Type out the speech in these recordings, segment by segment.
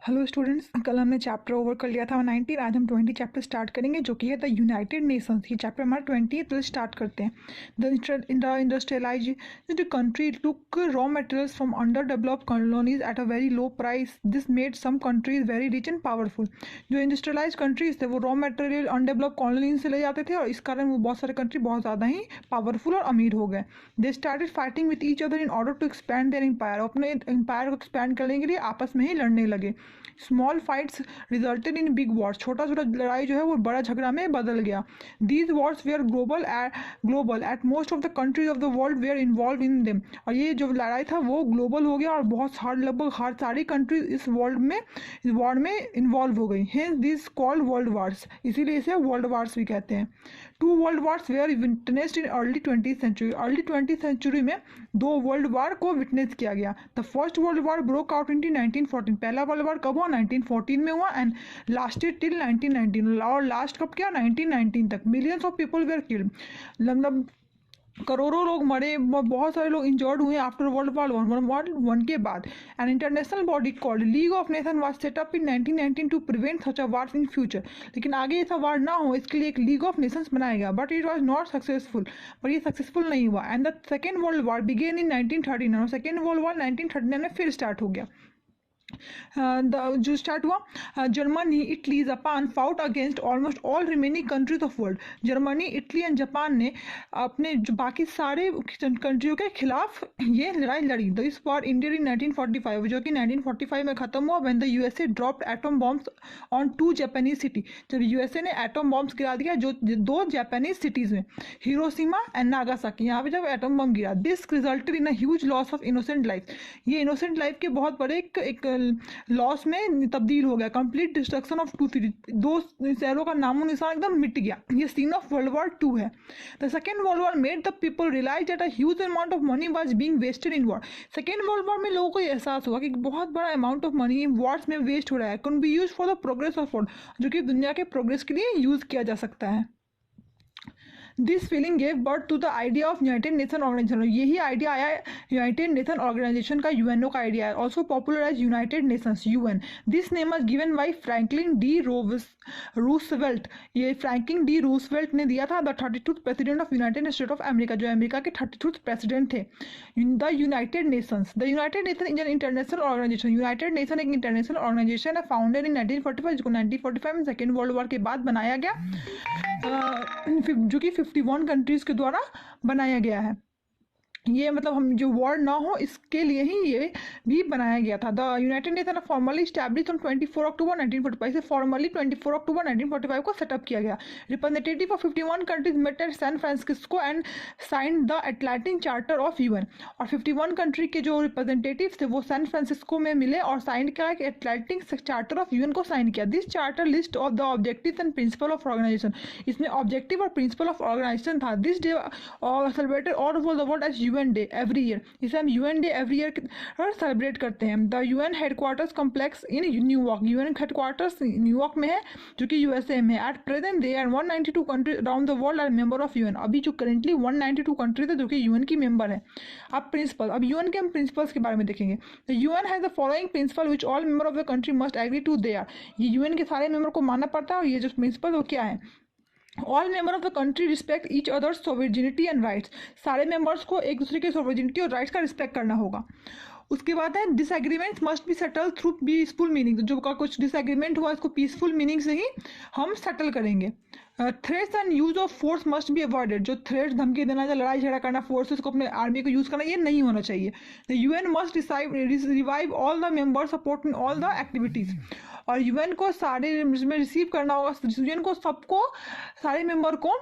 Hello students, कल हमने chapter over कर लिया था 19। आज हम 20 चैप्टर स्टार्ट करेंगे जो कि है द यूनाइटेड नेशंस। ये चैप्टर हमारा 20 तो स्टार्ट करते हैं। The industrialised country took raw materials from under developed colonies at a very low price. This made some countries very rich and powerful. जो इंडस्ट्रियलाइज कंट्रीज थे वो रॉ मटेरियल अनडेवलप्ड कॉलोनीज से ले जाते थे और इस कारण वो बहुत सारे कंट्री बहुत ज़्यादा ही पावरफुल और अमीर हो गए। They started fighting with each other in order to expand their empire. अपने एम्पायर को एक्सपैंड करने के लिए आपस में ही लड़ने लगे। Small fights resulted in big wars. छोटा छोटा लड़ाई जो है वो बड़ा झगड़ा में बदल गया। These wars were global at most of the countries of the world were involve in them. और ये जो लड़ाई था वो ग्लोबल हो गया और लगभग हर सारी कंट्रीज इस वॉर में इन्वॉल्व हो गई। Hence this called world wars. इसीलिए इसे वर्ल्ड वार्स भी कहते हैं। Two world wars were witnessed in early 20th century. Early 20th century में दो वर्ल्ड वार को विटनेस किया गया। The first world war broke out in 1914। पहला वर्ल्ड वार कब हुआ? 1914 में हुआ एंड लास्टेड टिल 1919। और लास्ट कब किया? 1919 तक। Millions of people where killed. मतलब करोड़ों लोग मरे, बहुत सारे लोग इंजर्ड हुए आफ्टर वर्ल्ड वन के बाद। An international body called League of Nation was set up in 1919 to prevent such a wars in future. लेकिन आगे ऐसा वार ना हो इसके लिए एक लीग ऑफ नेशंस बनाया गया, but it was not successful. पर ये सक्सेसफुल नहीं हुआ and the second world war began in 1939। और सेकेंड वर्ल्ड वार 1939 में फिर स्टार्ट हो गया। जो स्टार्ट हुआ, Germany, Italy, Japan fought against almost all remaining countries of world. Germany, Italy and Japan ने अपने जो बाकी सारे कंट्रियों के खिलाफ ये लड़ाई लड़ी। दिस वॉर इंडियड इन 1945, जो कि 1945 में खत्म हुआ when the USA dropped atom bombs on 2 Japanese city. जब यूएसए ने एटम बॉम्ब्स गिरा दिया जो 2 जापानीज सिटीज में, हिरोशिमा एंड नागासाकी, यहाँ पे जब एटम बम गिरा, this resulted in a huge loss of innocent life. ये इनोसेंट लाइफ के बहुत बड़े एक लॉस में तब्दील हो गया। कंप्लीट डिस्ट्रक्शन ऑफ 2 सिटीज, 2 शहरों का नामो निशान एकदम मिट गया। ये सीन ऑफ वर्ल्ड वॉर 2 है। The second world war made the people realise that a huge amount of money was being wasted in war. Second world war में लोगों को एहसास हुआ कि बहुत बड़ा अमाउंट ऑफ मनी वॉर्स में वेस्ट हो रहा है। Can be use for the progress of world, जो कि दुनिया के प्रोग्रेस के लिए यूज किया जा सकता है। This feeling gave birth to the idea of United Nation Organisation. यही आइडिया आया यूनाइटेड नेशन ऑर्गेनाइजेशन का, यूएनओ का आइडिया है। Also popular as United Nations, UN. This name was given by Franklin D Roosevelt. ये Franklin D Roosevelt ने दिया था, the 32th president of United State of America, जो America के 32th president थे। The United Nations, the United Nation is an international organisation. United nation एक international organisation है, founded in 1945, जिसको 1945 में सेकेंड वर्ल्ड वॉर के बाद बनाया गया, जो कि 51 कंट्रीज के द्वारा बनाया गया है। ये मतलब हम जो वॉर ना हो इसके लिए ही ये भी बनाया गया था। The United nation formally establish on 24 अक्टूबर 1945 से फॉर्मली 24 अक्टूबर 1945 को सेटअप किया गया। Representative of 51 countries met at San Francisco and sign the Atlantic Charter of UN. और 51 कंट्री के जो रिप्रेजेंटेटिव थे वो सैन फ्रांसिस्को में मिले और साइन किया कि अटलांटिक चार्टर ऑफ यूएन को साइन किया। This charter list of the objectives and principle of organisation. इसमें ऑब्जेक्टिव और प्रिंसिपल ऑफ ऑर्गेनाइजेशन था। This day celebrated all over the world as UN day every year. इसे हम UN day every year celebrate करते हैं। The UN headquarters complex in New York. UN headquarters New York में है, जो कि यूएसए में है। At present they are 192 countries around the world are member of UN. अभी जो करेंटली 192 कंट्रीज है जो कि यूएन की मेंबर है। अब प्रिंसिपल, अब यूएन के हम प्रिंसिपल्स के बारे में देखेंगे। The UN has the following principle which all member of the country must agree to they are. ये यूएन के सारे मेंबर को मानना पड़ता है और ये जो प्रिंसिपल वो क्या है? All member of the country respect each others sovereignty and rights. सारे मेंबर्स को एक दूसरे के सोवरेनिटी और राइट्स का रिस्पेक्ट करना होगा। उसके बाद है disagreements must be settle through peaceful meaning. जो का कुछ डिसएग्रीमेंट हुआ इसको पीसफुल मीनिंग से ही हम सेटल करेंगे। Threats and use of force must be avoided. जो थ्रेट्स, धमकी देना, या लड़ाई झगड़ा करना, फोर्सेस को अपने आर्मी को यूज करना, ये नहीं होना चाहिए। The UN must revive all the member support in all the activities. और यूएन को सारे में रिसीव करना होगा, यूएन को सबको, सारे मेंबर को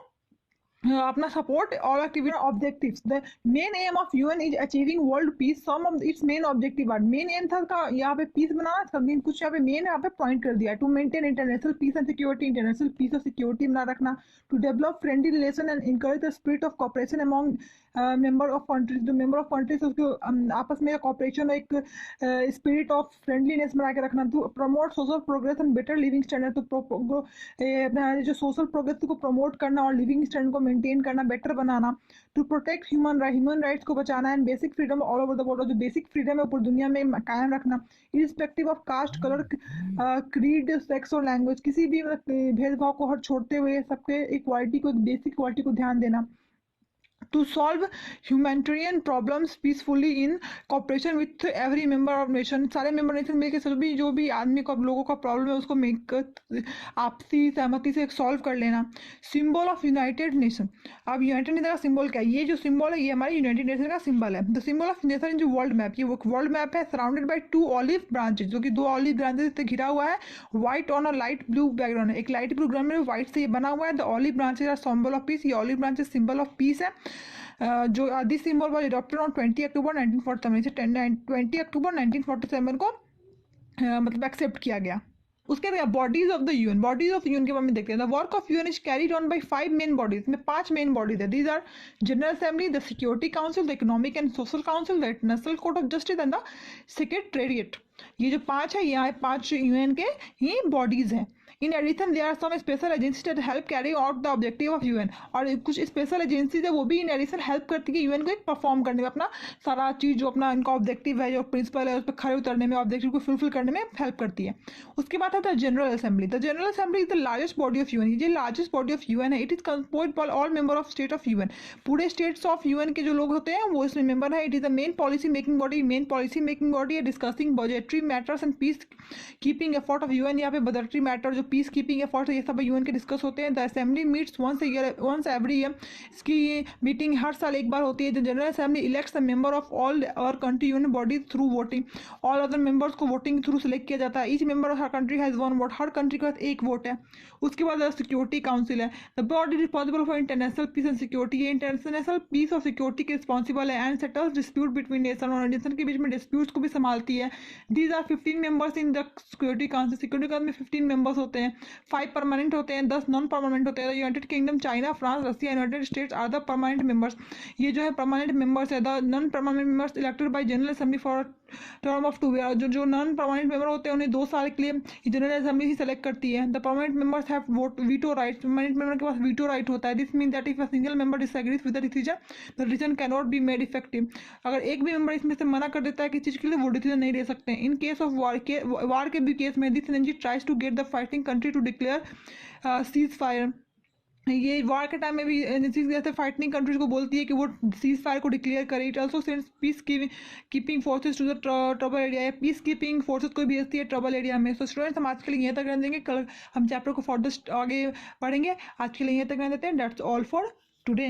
अपना सपोर्ट और activity objectives. The main aim of UN is achieving world peace. Some of its main objective are, main aim था का यहाँ पे पीस बनाना, सब कुछ यहाँ पे मेन यहाँ पे पॉइंट कर दिया। To maintain international peace and security, international peace और सिक्योरिटी बना रखना। To develop friendly relation and encourage the spirit of cooperation among member of countries. जो मेंबर ऑफ कंट्रीज उसको आपस में कॉपरेशन, एक स्पिरिट ऑफ फ्रेंडलीनेस बना के रखना। To promote social progress and better living standard. तो जो सोशल प्रोग्रेस को प्रमोट करना और लिविंग स्टैंडर्ड को मेंटेन करना, बेटर बनाना, टू प्रोटेक्ट ह्यूमन राइट्स को बचाना and basic freedom all over the world, जो बेसिक फ्रीडम है पूरी दुनिया में कायम रखना, irrespective of caste, colour, creed, sex और लैंग्वेज, किसी भी भेदभाव को हर छोड़ते हुए सबके इक्वालिटी को, एक बेसिक इक्वालिटी को ध्यान देना, to solve humanitarian problems peacefully in cooperation with every member of nation, सारे मेंबर नेशन मिलकर सभी जो भी आदमी को लोगों का प्रॉब्लम है उसको आपसी सहमति से सॉल्व कर लेना। सिंबल ऑफ यूनाइटेड नेशन, अब यूनाइटेड नेशन का सिंबल क्या है? ये जो सिंबल है ये हमारे यूनाइटेड नेशन का सिंबल है। The symbol of nation in जो वर्ल्ड मैप, ये वर्ल्ड मैप है, सराउंडेड बाय 2 ऑलिव ब्रांचेज, जो कि 2 ऑलिव ब्रांचेज से घिरा हुआ है, white on a light blue background है, एक लाइट ब्लू ग्राउंड में व्हाइट से ये बना हुआ है। The olive branches are symbol of peace, ये olive branches symbol of peace है। जो this symbol was adopted on 20 अक्टूबर 1947, 20 अक्टूबर 1947 को मतलब एक्सेप्ट किया गया। उसके बाद bodies of the UN, bodies of UN के बारे में देखते हैं। The work of UN is carried on by 5 main bodies, में 5 मेन बॉडीज है। These are general assembly, the security council, the economic and social council, the international court of justice and the secretariat. ये जो 5 है, यहाँ 5 UN के ही bodies हैं। In addition there are some special agencies that help carry out the objective of UN, और कुछ special agencies है वो भी इन एडिशन हेल्प करती है यूएन को एक परफॉर्म करने में, अपना सारा चीज़ जो अपना इनका ऑब्जेक्टिव है, जो प्रिंसिपल है उस पर खड़े उतरने में, ऑब्जेक्टिव को फुलफिल करने में हेल्प करती है। उसके बाद आता है general assembly. The general assembly is the largest body of UN, ये लार्जेस्ट बॉडी ऑफ यूएन है। It is composed by all member of state of UN, पूरे स्टेट्स ऑफ यूएन के जो लोग होते हैं वो इसमें मेंबर है। It is the main policy making body, main policy making body है, discussing budgetary matters and peace keeping effort of UN. यहाँ पे बजटरी मैटर, जो पीस कीपिंग एफर्ट, ये सब यूएन के डिस्कस होते हैं। The assembly meets once every year, इसकी मीटिंग हर साल एक बार होती है। The general assembly elects the member of all our country union body through voting, all other members को वोटिंग थ्रू सेलेक्ट किया जाता है। ईच मेंबर ऑफ हर कंट्री हैज 1 वोट, हर कंट्री के पास 1 वोट है। उसके बाद सिक्योरिटी काउंसिल है, the body responsible for international peace and security, ये इंटरनेशनल पीस और सिक्योरिटी के रिस्पॉन्सिबल है and settles dispute between nation, और नेशन के बीच में डिस्प्यूट्स को भी संभालती है। These are 15 members in the security council, security council में 15 मेंबर्स होते हैं, 5 परमानेंट होते हैं, 10 नॉन परमानेंट होते हैं। United Kingdom, China, France, Russia, United States are the permanent members, ये जो है परमानेंट मेंबर्स है। The non permanent members elected by general assembly for term of 2 year, जो नॉन परमानेंट मेंबर होते हैं उन्हें 2 साल के लिए जनरल असेंबली ही सेलेक्ट करती है। The permanent members have vote veto right, permanent member के पास वीटो राइट होता है। This mean that if a single member disagrees with the decision can not be made effective, अगर एक भी मेंबर इसमें से मना कर देता है कि चीज़ के लिए, वो डिसीजन नहीं ले सकते। इन केस ऑफ वार के भी केस में this energy tries to get the fighting country to declare cease fire, ये वार के टाइम में भी एजेंसीज जैसे फाइटिंग कंट्रीज को बोलती है कि वो सीज फायर को डिक्लेयर करे। It also sends peace keeping forces to the trouble area, या पीस कीपिंग फोर्सेज को भेजती है ट्रबल एरिया में। सो स्टूडेंट्स, हम आज के लिए यहाँ तक रहने देंगे, कल हम चैप्टर को फर्दर आगे पढ़ेंगे। आज के लिए यहाँ तक रहने देते हैं। That's all for today.